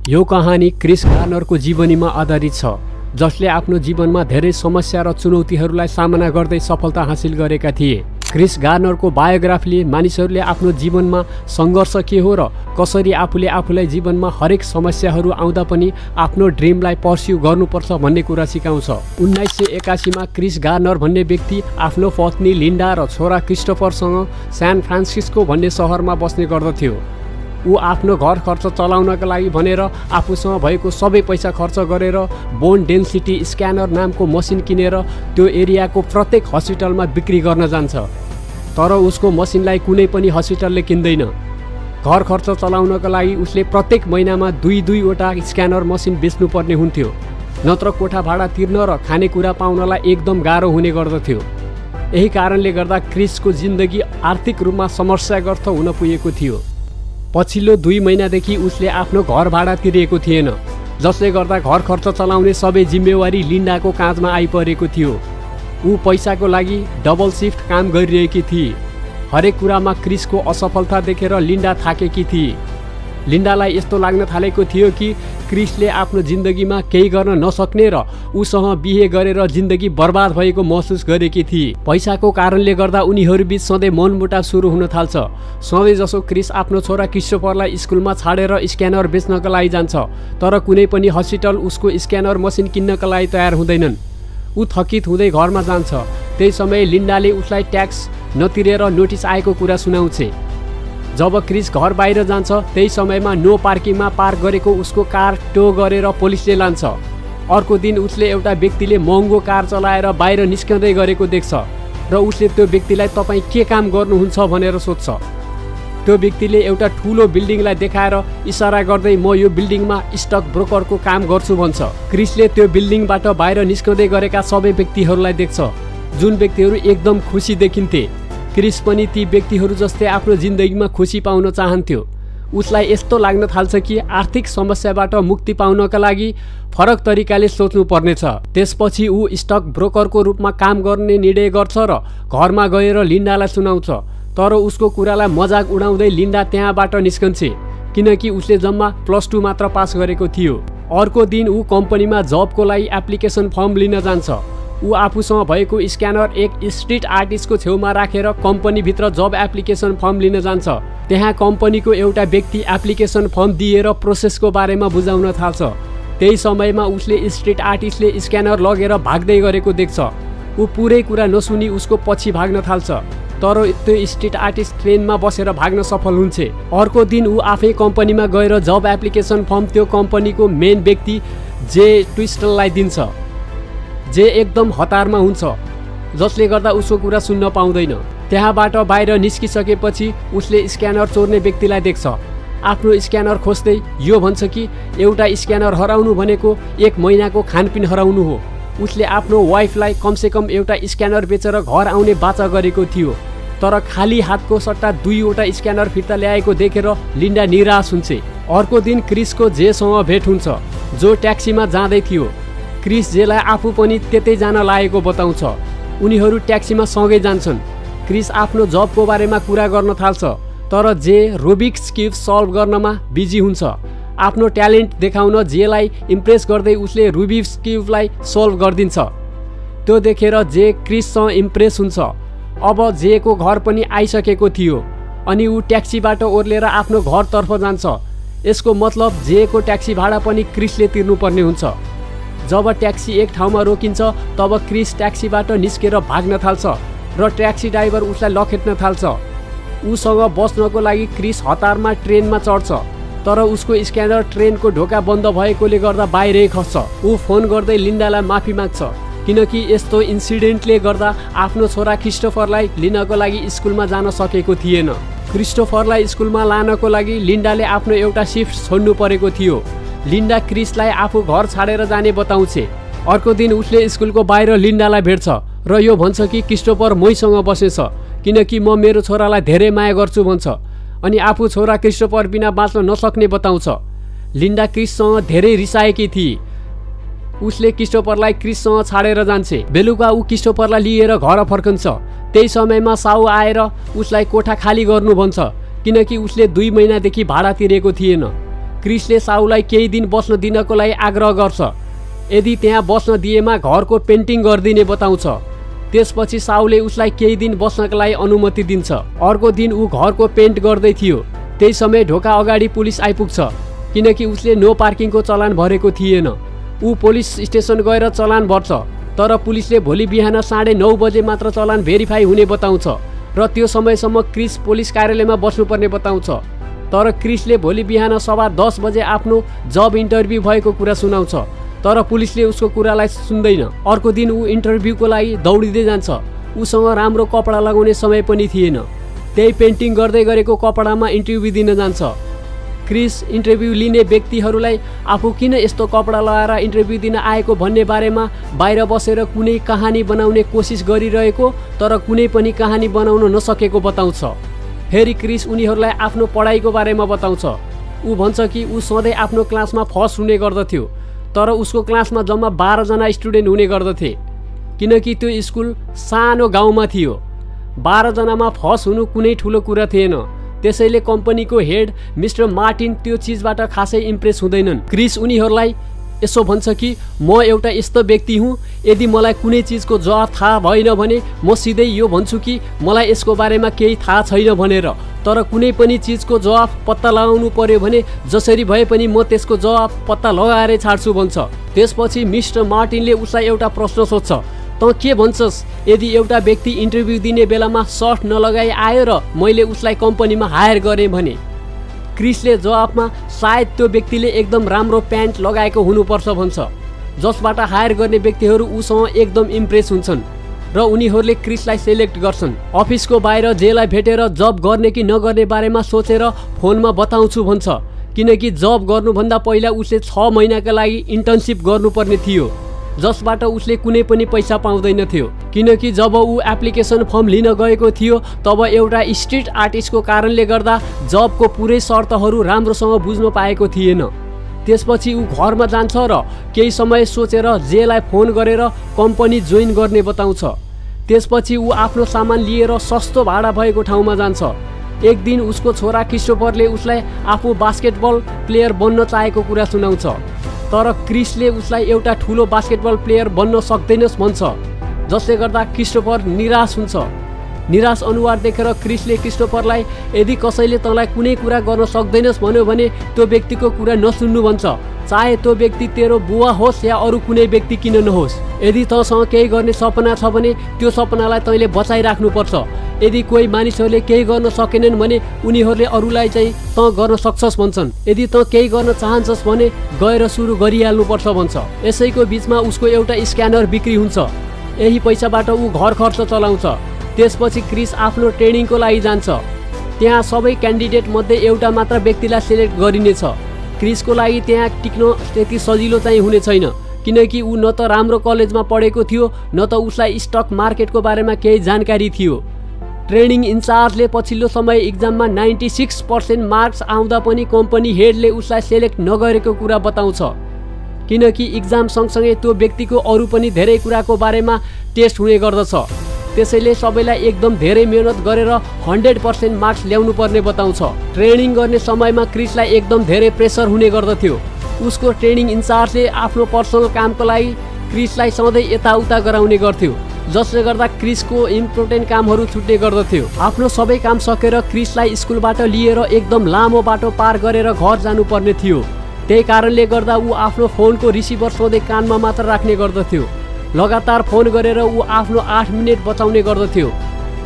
यो कहानी क्रिस गार्नरको जीवनीमा आधारित छ, जसले आफ्नो जीवनमा धेरै समस्या र चुनौतीहरूलाई सामना गर्दै सफलता हासिल गरेका थिए। क्रिस गार्नरको बायोग्राफीले मानिसहरूले आफ्नो जीवनमा सङ्घर्ष के हो र कसरी आफूले आफूलाई जीवनमा हरेक समस्याहरू आउँदा पनि आफ्नो ड्रिमलाई पर्स्यु गर्नुपर्छ भन्ने कुरा सिकाउँछ। 1981 मा क्रिस गार्नर भन्ने व्यक्ति आफ्नो पत्नी लिन्डा र छोरा क्रिस्टोफरसँग सान फ्रान्सिस्को भन्ने सहरमा बस्ने गर्दथ्यो। ऊ आफ्नो घर खर्च चलाउनका लागि भनेर आफूसँग भएको सबै पैसा खर्च गरेर बोन डेन्सिटी स्क्यानर नामको मसिन किनेर त्यो एरियाको प्रत्येक हस्पिटलमा बिक्री गर्न जान्छ। तर उसको मसिनलाई कुनै पनि हस्पिटलले किन्दैन। घर खर्च चलाउनका लागि उसले प्रत्येक महिनामा दुईवटा स्क्यानर मसिन बेच्नुपर्ने हुन्थ्यो, नत्र कोठा भाडा तिर्न र खानेकुरा पाउनलाई एकदम गाह्रो हुने गर्दथ्यो। यही कारणले गर्दा क्रिसको जिन्दगी आर्थिक रूपमा समस्याग्रस्त हुन पुगेको थियो। पछिल्लो 2 महिनादेखि उसले आफ्नो घर भाडा तिरेको थिएन, जसले गर्दा घर खर्च चलाउने सबै जिम्मेवारी लिन्डाको काँधमा आइपरेको थियो। ऊ पैसाको लागि डबल सिफ्ट काम गरिरहेकी थिए। हरेक कुरामा क्रिसको असफलता देखेर लिन्डा थाकेकी थिए। लिन्डालाई यस्तो लाग्न थालेको थियो कि क्रिसले आफ्नो जिन्दगीमा केही गर्न नसक्ने र उसँग बिहे गरेर जिन्दगी बर्बाद भएको महसुस गरेकी थिए। पैसाको कारणले गर्दा उनीहरूबीच सधैँ मनमुटाव सुरु हुन थाल्छ। सधैँ जसो क्रिस आफ्नो छोरा क्रिस्टोफरलाई स्कुलमा छाडेर स्क्यानर बेच्नका लागि जान्छ, तर कुनै पनि हस्पिटल उसको स्क्यानर मसिन किन्नका लागि तयार हुँदैनन्। ऊ थकित हुँदै घरमा जान्छ। त्यही समय लिन्डाले उसलाई ट्याक्स नतिरेर नोटिस आएको कुरा सुनाउँछे। जब क्रिस घर बाहिर जान्छ त्यही समयमा नो पार्किङमा पार्क गरेको उसको कार टो गरेर पुलिसले लान्छ। अर्को दिन उसले एउटा व्यक्तिले महँगो कार चलाएर बाहिर निस्कँदै गरेको देख्छ र उसले त्यो व्यक्तिलाई तपाईँ के काम गर्नुहुन्छ भनेर सोध्छ। त्यो व्यक्तिले एउटा ठुलो बिल्डिङलाई देखाएर इसारा गर्दै म यो बिल्डिङमा स्टक ब्रोकरको काम गर्छु भन्छ। क्रिसले त्यो बिल्डिङबाट बाहिर निस्कँदै गरेका सबै व्यक्तिहरूलाई देख्छ, जुन व्यक्तिहरू एकदम खुसी देखिन्थे। क्रिस पनि ती व्यक्तिहरू जस्तै आफ्नो जिन्दगीमा खुसी पाउन चाहन्थ्यो। उसलाई यस्तो लाग्न थाल्छ कि आर्थिक समस्याबाट मुक्ति पाउनका लागि फरक तरिकाले सोच्नु पर्नेछ। त्यसपछि ऊ स्टक ब्रोकरको रूपमा काम गर्ने निर्णय गर्छ र घरमा गएर लिन्डालाई सुनाउँछ। तर उसको कुरालाई मजाक उडाउँदै लिन्डा त्यहाँबाट निस्कन्छे, किनकि उसले जम्मा +2 मात्र पास गरेको थियो। अर्को दिन ऊ कम्पनीमा जबको लागि एप्लिकेसन फर्म लिन जान्छ। ऊ आफूसँग भएको स्क्यानर एक स्ट्रिट आर्टिस्टको छेउमा राखेर कम्पनीभित्र जब एप्लिकेसन फर्म लिन जान्छ। त्यहाँ कम्पनीको एउटा व्यक्ति एप्लिकेसन फर्म दिएर प्रोसेसको बारेमा बुझाउन थाल्छ। त्यही समयमा उसले स्ट्रिट आर्टिस्टले स्क्यानर लगेर भाग्दै गरेको देख्छ। ऊ पुरै कुरा नसुनी उसको पछि भाग्न थाल्छ, तर त्यो स्ट्रिट आर्टिस्ट ट्रेनमा बसेर भाग्न सफल हुन्छ। अर्को दिन ऊ आफै कम्पनीमा गएर जब एप्लिकेसन फर्म त्यो कम्पनीको मेन व्यक्ति जे ट्विस्टललाई दिन्छ। जे एकदम हतारमा हुन्छ, जसले गर्दा उसको कुरा सुन्न पाउँदैन। त्यहाँबाट बाहिर निस्किसकेपछि उसले स्क्यानर चोर्ने व्यक्तिलाई देख्छ। आफ्नो स्क्यानर खोज्दै यो भन्छ कि एउटा स्क्यानर हराउनु भनेको 1 महिनाको खानपिन हराउनु हो। उसले आफ्नो वाइफलाई कमसेकम एउटा स्क्यानर बेचेर घर आउने बाचा गरेको थियो, तर खाली हातको सट्टा 2वटा स्क्यानर फिर्ता ल्याएको देखेर लिन्डा निराश हुन्छ। अर्को दिन क्रिसको जेसँग भेट हुन्छ, जो ट्याक्सीमा जाँदै थियो। क्रिस जेलाई आफू पनि त्यतै जान लागेको बताउँछ। उनीहरू ट्याक्सीमा सँगै जान्छन्। क्रिस आफ्नो जबको बारेमा कुरा गर्न थाल्छ, तर जे रुबिक्स क्युब सल्भ गर्नमा बिजी हुन्छ। आफ्नो ट्यालेन्ट देखाउन जेलाई इम्प्रेस गर्दै उसले रुबिक्स क्युबलाई सल्भ गरिदिन्छ। त्यो देखेर जे क्रिससँग इम्प्रेस हुन्छ। अब जेको घर पनि आइसकेको थियो अनि ऊ ट्याक्सीबाट ओर्लेर आफ्नो घरतर्फ जान्छ। यसको मतलब जेको ट्याक्सी भाडा पनि क्रिसले तिर्नुपर्ने हुन्छ। जब ट्याक्सी एक ठाउँमा रोकिन्छ तब क्रिस ट्याक्सीबाट निस्केर भाग्न थाल्छ र ट्याक्सी ड्राइभर उसलाई लखेट्न थाल्छ। उसँग बस्नको लागि क्रिस हतारमा ट्रेनमा चढ्छ, तर उसको स्क्यानर ट्रेनको ढोका बन्द भएकोले गर्दा बाहिरै खस्छ। ऊ फोन गर्दै लिन्डालाई माफी माग्छ, किनकि यस्तो इन्सिडेन्टले गर्दा आफ्नो छोरा क्रिस्टोफरलाई लिनको लागि स्कुलमा जान सकेको थिएन। क्रिस्टोफरलाई स्कुलमा लानको लागि लिन्डाले आफ्नो एउटा सिफ्ट छोड्नु परेको थियो। लिन्डा क्रिसलाई आफू घर छाडेर जाने बताउँछे। अर्को दिन उसले स्कुलको बाहिर लिन्डालाई भेट्छ र यो भन्छ कि क्रिस्टोफर मैसँग बसेछ, किनकि म मेरो छोरालाई धेरै माया गर्छु भन्छ अनि आफू छोरा क्रिस्टोफर बिना बाँच्न नसक्ने बताउँछ। लिन्डा क्रिससँग धेरै रिसाएकी थिए। उसले क्रिस्टोफरलाई क्रिससँग छाडेर जान्छे। बेलुका ऊ क्रिस्टोफरलाई लिएर घर फर्कन्छ। त्यही समयमा साउ आएर उसलाई कोठा खाली गर्नु भन्छ, किनकि उसले 2 महिनादेखि भाडा तिरेको थिएन। क्रिसले साउलाई केही दिन बस्न दिनको लागि आग्रह गर्छ। यदि त्यहाँ बस्न दिएमा घरको पेन्टिङ गरिदिने बताउँछ। त्यसपछि साउले उसलाई केही दिन बस्नका लागि अनुमति दिन्छ। अर्को दिन ऊ घरको पेन्ट गर्दै थियो। त्यही समय ढोका अगाडि पुलिस आइपुग्छ किनकि उसले नो पार्किङको चलान भरेको थिएन। ऊ पुलिस स्टेसन गएर चलान भर्छ, तर पुलिसले भोलि बिहान 9:30 बजे मात्र चलान भेरिफाई हुने बताउँछ र त्यो समयसम्म क्रिस पुलिस कार्यालयमा बस्नुपर्ने बताउँछ। तर क्रिसले भोलि बिहान 10:15 बजे आफ्नो जब इन्टरभ्यू भएको कुरा सुनाउँछ, तर पुलिसले उसको कुरालाई सुन्दैन। अर्को दिन ऊ इन्टरभ्यूको लागि दौडिँदै जान्छ। उसँग राम्रो कपडा लगाउने समय पनि थिएन। त्यही पेन्टिङ गर्दै गरेको कपडामा इन्टरभ्यू दिन जान्छ। क्रिस इन्टरभ्यू लिने व्यक्तिहरूलाई आफू किन यस्तो कपडा लगाएर इन्टरभ्यू दिन आएको भन्ने बारेमा बाहिर बसेर कुनै कहानी बनाउने कोसिस गरिरहेको तर कुनै पनि कहानी बनाउन नसकेको बताउँछ। फेरि क्रिस उनीहरूलाई आफ्नो पढाइको बारेमा बताउँछ। ऊ भन्छ कि ऊ सधैँ आफ्नो क्लासमा फर्स्ट हुने गर्दथ्यो, तर उसको क्लासमा जम्मा 12 जना स्टुडेन्ट हुने गर्दथे किनकि त्यो स्कुल सानो गाउँमा थियो। 12 जनामा फर्स्ट हुनु कुनै ठुलो कुरा थिएन। त्यसैले कम्पनीको हेड मिस्टर मार्टिन त्यो चिजबाट खासै इम्प्रेस हुँदैनन्। क्रिस उनीहरूलाई यसो भन्छ कि म एउटा यस्तो व्यक्ति हुँ, यदि मलाई कुनै चिजको जवाफ थाहा भएन भने म सिधै यो भन्छु कि मलाई यसको बारेमा केही थाहा छैन भनेर। तर कुनै पनि चिजको जवाफ पत्ता लगाउनु पर्यो भने जसरी भए पनि म त्यसको जवाफ पत्ता लगाएरै छाड्छु भन्छ। त्यसपछि मिस्टर मार्टिनले उसलाई एउटा प्रश्न सोध्छ, तँ के भन्छस् यदि एउटा व्यक्ति इन्टरभ्यू दिने बेलामा सर्ट नलगाई आयो र मैले उसलाई कम्पनीमा हायर गरेँ भने? क्रिसले जवाफमा सायद त्यो व्यक्तिले एकदम राम्रो प्यान्ट लगाएको हुनुपर्छ भन्छ, जसबाट हायर गर्ने व्यक्तिहरू उसँग एकदम इम्प्रेस हुन्छन् र उनीहरूले क्रिसलाई सेलेक्ट गर्छन्। अफिसको बाहिर जेलाई भेटेर जब गर्ने कि नगर्ने बारेमा सोचेर फोनमा बताउँछु भन्छ किनकि जब गर्नुभन्दा पहिला उसले 6 महिनाका लागि इन्टर्नसिप गर्नुपर्ने थियो, जसबाट उसले कुनै पनि पैसा पाउँदैनथ्यो। किनकि जब ऊ एप्लिकेसन फर्म लिन गएको थियो तब एउटा स्ट्रिट आर्टिस्टको कारणले गर्दा जबको पुरै शर्तहरू राम्रोसँग बुझ्न पाएको थिएन। त्यसपछि ऊ घरमा जान्छ र केही समय सोचेर जेलाई फोन गरेर कम्पनी जोइन गर्ने बताउँछ। त्यसपछि ऊ आफ्नो सामान लिएर सस्तो भाडा भएको ठाउँमा जान्छ। एक दिन उसको छोरा क्रिस्टोफरले उसलाई आफू बास्केटबल प्लेयर बन्न चाहेको कुरा सुनाउँछ, तर क्रिसले उसलाई एउटा ठुलो बास्केटबल प्लेयर बन्न सक्दैनस् भन्छ, जसले गर्दा क्रिस्टोफर निराश हुन्छ। निराश अनुहार देखेर क्रिसले क्रिस्टोफरलाई यदि कसैले तँलाई कुनै कुरा गर्न सक्दैनस् भन्यो भने त्यो व्यक्तिको कुरा नसुन्नु भन्छ, चाहे त्यो व्यक्ति तेरो बुवा होस् या अरू कुनै व्यक्ति किन नहोस्। यदि तँसँग केही गर्ने सपना छ भने त्यो सपनालाई तैँले बचाइराख्नुपर्छ। यदि कोही मानिसहरूले केही गर्न सकेनन् भने उनीहरूले अरूलाई चाहिँ तँ गर्न सक्छस् भन्छन्। यदि तँ केही गर्न चाहन्छस् भने गएर सुरु गरिहाल्नुपर्छ भन्छ। यसैको बिचमा उसको एउटा स्क्यानर बिक्री हुन्छ। यही पैसाबाट ऊ घर खर्च चलाउँछ। त्यसपछि क्रिस आफ्नो ट्रेनिङको लागि जान्छ। त्यहाँ सबै क्यान्डिडेट मध्ये एउटा मात्र व्यक्तिलाई सिलेक्ट गरिनेछ। क्रिसको लागि त्यहाँ टिक्न त्यति सजिलो चाहिँ हुने छैन किनकि ऊ न त राम्रो कलेजमा पढेको थियो न त उसलाई स्टक मार्केटको बारेमा केही जानकारी थियो। ट्रेनिङ इन्चार्जले पछिल्लो समय इक्जाममा 96% मार्क्स आउँदा पनि कम्पनी हेडले उसलाई सेलेक्ट नगरेको कुरा बताउँछ किनकि इक्जाम सँगसँगै त्यो व्यक्तिको अरू पनि धेरै कुराको बारेमा टेस्ट हुने गर्दछ। त्यसैले सबैलाई एकदम धेरै मेहनत गरेर 100% मार्क्स ल्याउनु पर्ने बताउँछ। ट्रेनिङ गर्ने समयमा क्रिसलाई एकदम धेरै प्रेसर हुने गर्दथ्यो। उसको ट्रेनिङ इन्चार्जले आफ्नो पर्सनल कामको लागि क्रिसलाई सधैँ यताउता गराउने गर्थ्यो, जसले गर्दा क्रिसको इम्पोर्टेन्ट कामहरू छुट्ने गर्दथ्यो। आफ्नो सबै काम सकेर क्रिसलाई स्कुलबाट लिएर एकदम लामो बाटो पार गरेर घर जानुपर्ने थियो। त्यही कारणले गर्दा ऊ आफ्नो फोनको रिसिभर सधैँ कानमा मात्र राख्ने गर्दथ्यो। लगातार फोन गरेर ऊ आफ्नो 8 मिनेट बचाउने गर्दथ्यो।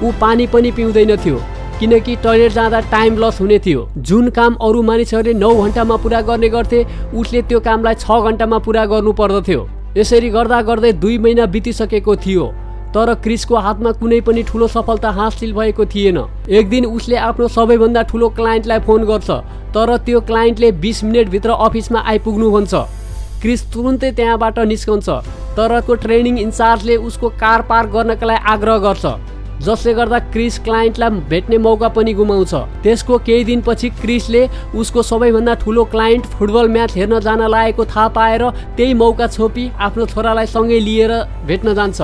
ऊ पानी पनि पिउँदैनथ्यो किनकि टोयलेट जाँदा टाइम लस हुने थियो। जुन काम अरू मानिसहरूले 9 घन्टामा पुरा गर्ने गर्थे उसले त्यो कामलाई 6 घन्टामा पुरा गर्नु पर्दथ्यो। यसरी गर्दा गर्दै 2 महिना बितिसकेको थियो तर क्रिसको हातमा कुनै पनि ठुलो सफलता हासिल भएको थिएन। एक दिन उसले आफ्नो सबैभन्दा ठुलो क्लाइन्टलाई फोन गर्छ तर त्यो क्लाइन्टले 20 मिनेटभित्र अफिसमा आइपुग्नु भन्छ। क्रिस तुरुन्तै त्यहाँबाट निस्कन्छ तर को ट्रेनिङ इन्चार्जले उसको कार पार्क गर्नका लागि आग्रह गर्छ, जसले गर्दा क्रिस क्लाइन्टलाई भेट्ने मौका पनि गुमाउँछ। त्यसको केही दिनपछि क्रिसले उसको सबैभन्दा ठुलो क्लाइन्ट फुटबल म्याच हेर्न जान लागेको थाहा पाएर त्यही मौका छोपी आफ्नो छोरालाई सँगै लिएर भेट्न जान्छ।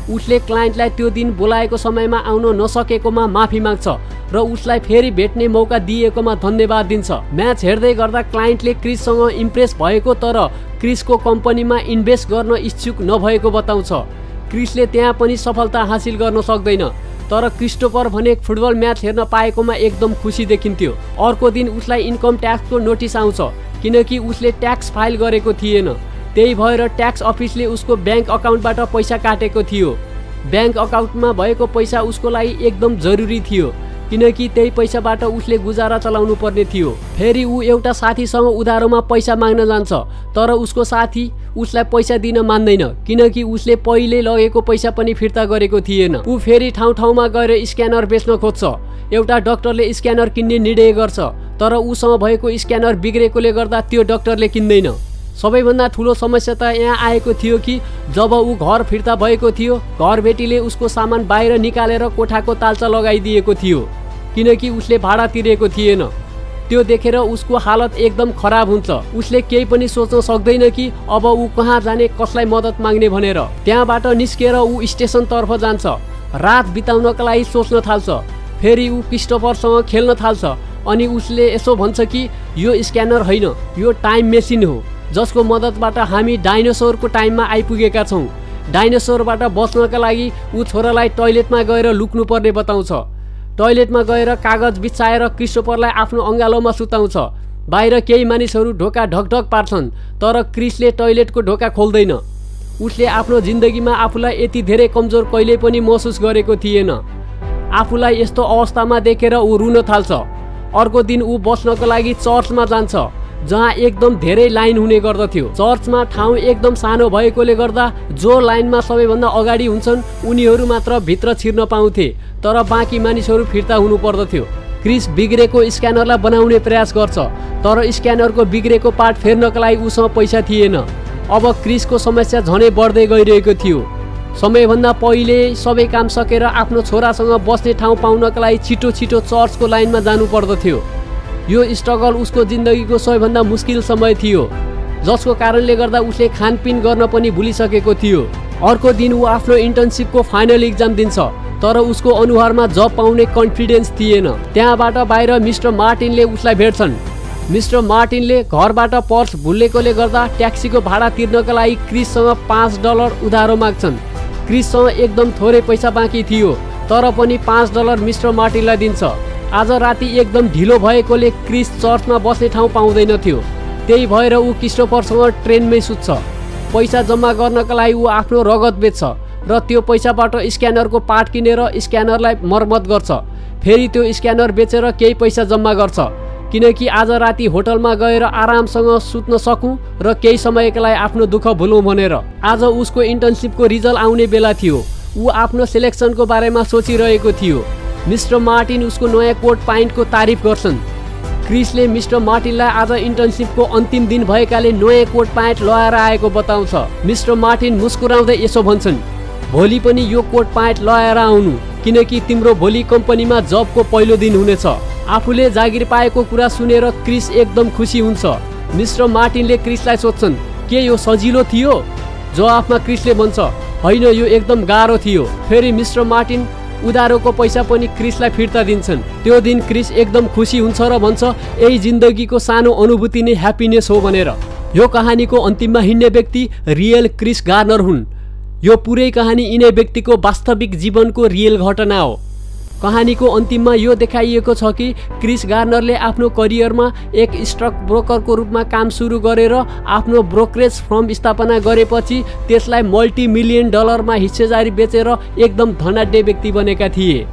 उसले क्लाइन्टलाई त्यो दिन बोलाएको समयमा आउन नसकेकोमा माफी माग्छ र उसलाई फेरि भेट्ने मौका दिएकोमा धन्यवाद दिन्छ। म्याच हेर्दै गर्दा क्लाइन्टले क्रिससँग इम्प्रेस भएको तर क्रिसको कम्पनीमा इन्भेस्ट गर्न इच्छुक नभएको बताउँछ। क्रिसले त्यहाँ पनि सफलता हासिल गर्न सक्दैन, तर क्रिस्टोफर भने फुटबल म्याच हेर्न पाएकोमा एकदम खुसी देखिन्थ्यो। अर्को दिन उसलाई इन्कम ट्याक्सको नोटिस आउँछ किनकि उसले ट्याक्स फाइल गरेको थिएन। त्यही भएर ट्याक्स अफिसले उसको ब्याङ्क अकाउन्टबाट पैसा काटेको थियो। ब्याङ्क अकाउन्टमा भएको पैसा उसको लागि एकदम जरुरी थियो किनकि त्यही पैसाबाट उसले गुजारा चलाउनु पर्ने थियो। फेरि ऊ एउटा साथीसँग उधारोमा पैसा माग्न जान्छ तर उसको साथी उसलाई पैसा दिन मान्दैन किनकि उसले पहिले लगेको पैसा पनि फिर्ता गरेको थिएन। ऊ फेरि ठाउँ ठाउँमा गएर स्क्यानर बेच्न खोज्छ। एउटा डाक्टरले स्क्यानर किन्ने निर्णय गर्छ तर उसँग भएको स्क्यानर बिग्रेकोले गर्दा त्यो डाक्टरले किन्दैन। सबैभन्दा ठुलो समस्या त यहाँ आएको थियो कि जब ऊ घर फिर्ता भएको थियो घरबेटीले उसको सामान बाहिर निकालेर कोठाको ताल्चा लगाइदिएको थियो किनकि उसले भाडा तिरेको थिएन। त्यो देखेर उसको हालत एकदम खराब हुन्छ। उसले केही पनि सोच्न सक्दैन कि अब ऊ कहाँ जाने, कसलाई मद्दत माग्ने भनेर। त्यहाँबाट निस्केर ऊ स्टेसनतर्फ जान्छ। रात बिताउनका लागि सोच्न थाल्छ। फेरि ऊ क्रिस्टोफरसँग खेल्न थाल्छ अनि उसले यसो भन्छ कि यो स्क्यानर होइन, यो टाइम मेसिन हो जसको मद्दतबाट हामी डाइनोसोरको टाइममा आइपुगेका छौँ। डाइनोसोरबाट बच्नका लागि ऊ छोरालाई टोयलेटमा गएर लुक्नुपर्ने बताउँछ। टोयलेटमा गएर कागज बिछाएर क्रिस्टोफरलाई आफ्नो अँगालोमा सुताउँछ। बाहिर केही मानिसहरू ढोका ढकढक पार्छन् तर क्रिसले टोयलेटको ढोका खोल्दैन। उसले आफ्नो जिन्दगीमा आफूलाई यति धेरै कमजोर कहिल्यै पनि महसुस गरेको थिएन। आफूलाई यस्तो अवस्थामा देखेर ऊ रुन थाल्छ। अर्को दिन ऊ बस्नको लागि चर्चमा जान्छ जहाँ एकदम धेरै लाइन हुने गर्दथ्यो। चर्चमा ठाउँ एकदम सानो भएकोले गर्दा जो लाइनमा सबैभन्दा अगाडि हुन्छन् उनीहरू मात्र भित्र छिर्न पाउँथे तर बाँकी मानिसहरू फिर्ता हुनु पर्दथ्यो। क्रिस बिग्रेको स्क्यानरलाई बनाउने प्रयास गर्छ तर स्क्यानरको बिग्रेको पार्ट फेर्नका लागि उसँग पैसा थिएन। अब क्रिसको समस्या झनै बढ्दै गइरहेको थियो। समयभन्दा पहिले सबै काम सकेर आफ्नो छोरासँग बस्ने ठाउँ पाउनका लागि छिटो छिटो चर्चको लाइनमा जानु पर्दथ्यो। यो स्ट्रगल उसको जिन्दगीको सबैभन्दा मुस्किल समय थियो जसको कारणले गर्दा उसले खानपिन गर्न पनि भुलिसकेको थियो। अर्को दिन ऊ आफ्नो इन्टर्नसिपको फाइनल इक्जाम दिन्छ तर उसको अनुहारमा जब पाउने कन्फिडेन्स थिएन। त्यहाँबाट बाहिर मिस्टर मार्टिनले उसलाई भेट्छन्। मिस्टर मार्टिनले घरबाट पर्स भुलेकोले गर्दा ट्याक्सीको भाडा तिर्नका लागि क्रिससँग $5 उधारो माग्छन्। क्रिससँग एकदम थोरै पैसा बाँकी थियो तर पनि $5 मिस्टर मार्टिनलाई दिन्छ। आज राति एकदम ढिलो भएकोले क्रिस चर्चमा बस्ने ठाउँ पाउँदैन थियो। त्यही भएर ऊ क्रिस्टोफरसँग ट्रेनमै सुत्छ। पैसा जम्मा गर्नका लागि ऊ आफ्नो रगत बेच्छ र त्यो पैसाबाट स्क्यानरको पार्ट किनेर स्क्यानरलाई मर्मत गर्छ। फेरि त्यो स्क्यानर बेचेर केही पैसा जम्मा गर्छ किनकि आज राति होटलमा गएर आरामसँग सुत्न सकूँ र केही समयका लागि आफ्नो दुःख भुलौँ भनेर। आज उसको इन्टर्नसिपको रिजल्ट आउने बेला थियो। ऊ आफ्नो सिलेक्सनको बारेमा सोचिरहेको थियो। मिस्टर मार्टिन उसको नयाँ कोट प्यान्टको तारिफ गर्छन्। क्रिसले मिस्टर मार्टिनलाई आज इन्टर्नसिपको अन्तिम दिन भएकाले नयाँ कोट प्यान्ट लगाएर आएको बताउँछ। मिस्टर मार्टिन मुस्कुराउँदै यसो भन्छन्, भोलि पनि यो कोट प्यान्ट लगाएर आउनु किनकि तिम्रो भोलि कम्पनीमा जबको पहिलो दिन हुनेछ। आफूले जागिर पाएको कुरा सुनेर क्रिस एकदम खुसी हुन्छ। मिस्टर मार्टिनले क्रिसलाई सोध्छन्, के यो सजिलो थियो? जवाफमा क्रिसले भन्छ, होइन, यो एकदम गाह्रो थियो। फेरि मिस्टर मार्टिन उधारोको पैसा पनि क्रिसलाई फिर्ता दिन्छन्। त्यो दिन क्रिस एकदम खुसी हुन्छ र भन्छ, यही जिन्दगीको सानो अनुभूति नै ह्याप्पिनेस हो भनेर। यो कहानीको अन्तिममा हिँड्ने व्यक्ति रियल क्रिस गार्नर हुन्। यो पुरै कहानी यिनै व्यक्तिको वास्तविक जीवनको रियल घटना हो। कहानीको अन्तिममा यो देखाइएको छ कि क्रिस गार्नरले आफ्नो करियरमा एक स्टक ब्रोकरको रूपमा काम सुरु गरेर आफ्नो ब्रोकरेज फर्म स्थापना गरेपछि त्यसलाई $multi-million हिस्सेदारी बेचेर एकदम धनाढ्य व्यक्ति बनेका थिए।